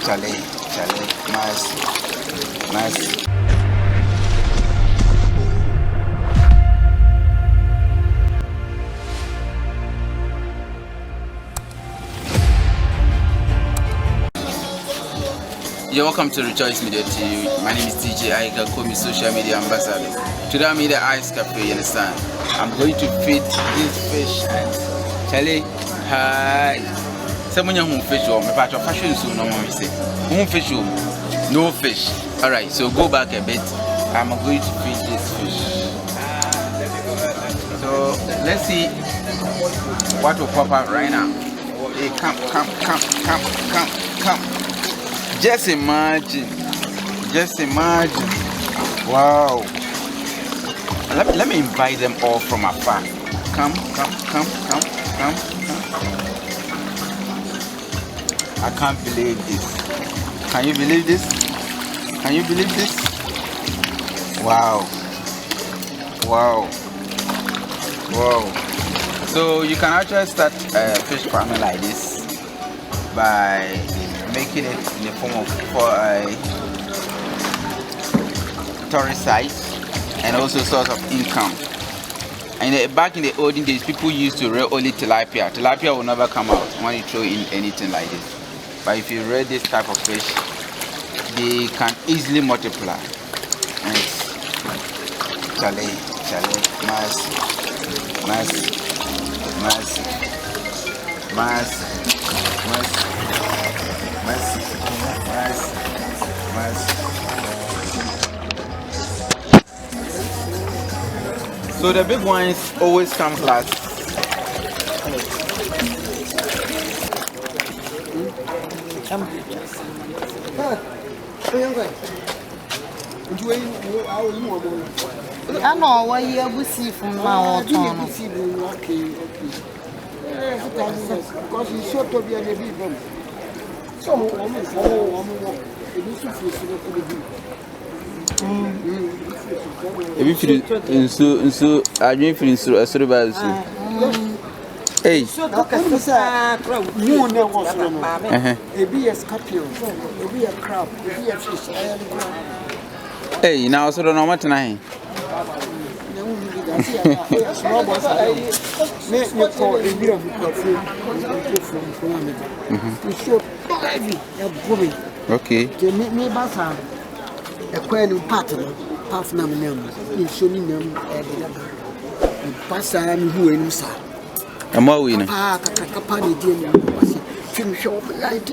Chale, nice. You're welcome to Rejoice Media TV. My name is DJ. I can call me social media ambassador. Today I'm in the Ice Cafe, you understand? I'm going to feed this fish and Charlie, hi. Someone who fish or my patch of fashion soon, no more say. Who fish you? No fish. Alright, so go back a bit. I'm going to feed this fish. So let's see what will pop up right now. Hey, come. Just imagine. Wow. Let me invite them all from afar. Come. I can't believe this. Can you believe this? Wow. So you can actually start fish farming like this by making it in the form of tourist site and also source of income. And back in the olden days, people used to rear only tilapia. Tilapia will never come out when you throw in anything like this. But if you rear this type of fish, they can easily multiply. And it's chale, nice. So the big ones always come last. I know why you have see from now on. Because he's sure to be a baby. So, If you I drink for hey, you be a scorpion, be a crab, be a fish. Hey, now so don't know what tonight. Okay. A quail pattern, half number them, in showing them pass who in Sa. I'm all winning. Capani dear, film shop light.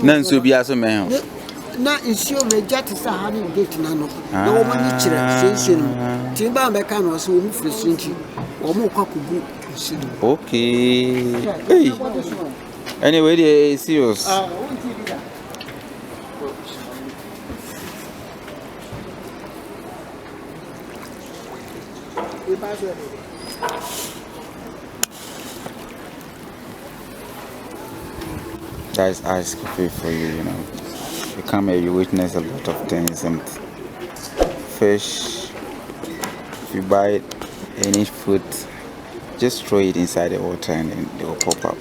None so be as a man. Not ensure me jet is a honey gate nano. No one sensation. Timber Mecan was home for Sinchi or more cockaboo. Okay. Hey. Anyway, they serious. That's Ice Cafe for you, you know. You come here, you witness a lot of things and fish. If you buy any food, just throw it inside the water and then they will pop up.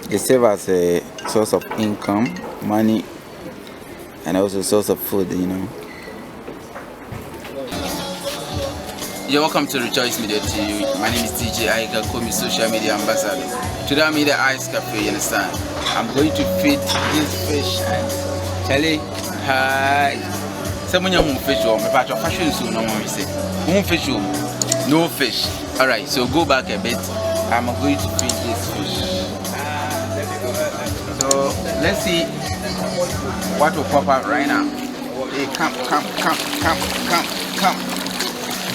They serve as a source of income, money, and also a source of food, you know. You're welcome to Rejoice Media TV. My name is DJ. I can call me social media ambassador. Today I'm in the Ice Cafe, you understand? I'm going to feed this fish and Charlie, hi. Someone who fish or my patch of fashion soon, no more say. Who fish you? No fish. Alright, so go back a bit. I'm going to feed this fish. So let's see what will pop up right now. Hey, come.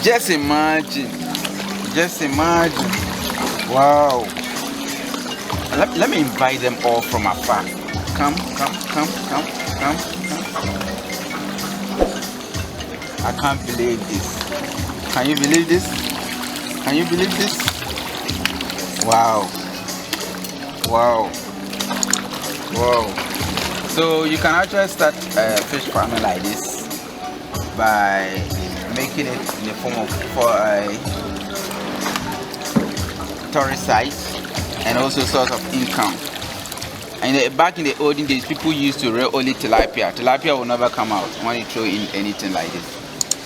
Just imagine. Wow. Let me invite them all from afar. Come. I can't believe this. Can you believe this? Wow. So you can actually start fish farming like this by making it in the form of tourist site and also source of income. And back in the olden days, people used to rear only tilapia. Tilapia will never come out when you throw in anything like this.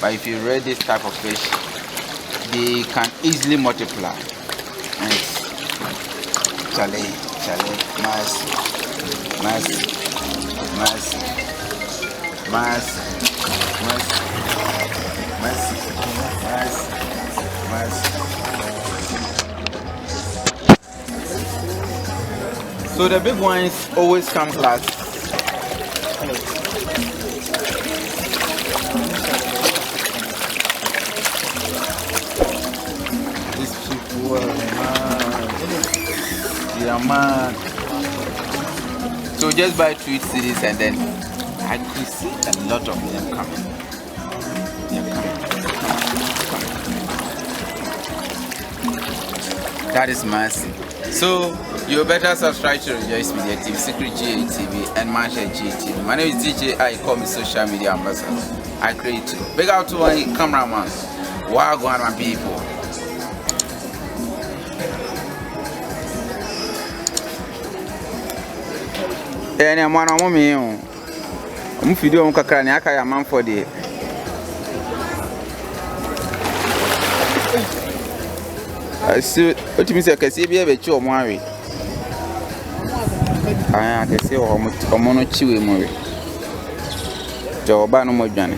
But if you rear this type of fish, they can easily multiply. And chale, mas, so the big ones always come last. These people are mad. They are mad. So just buy 2 CDs and then I could see a lot of them coming. They're coming. That is massive. So you better subscribe to Rejoice Media TV, Secret GA TV, and Manshare GA TV. My name is DJ I, call me social media ambassador. I create too. Big out to my cameraman. Wagwan my people. And I'm one of me. I'm video on Kakrani. I am man for the. I see what you mean. I can see be a show Mari. I can see how much chiwi Mari. Jawabano Mojani.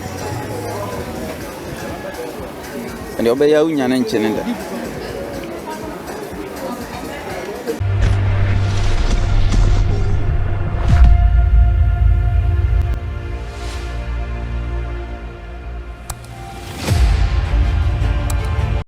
And the Obey Union and Chinenda.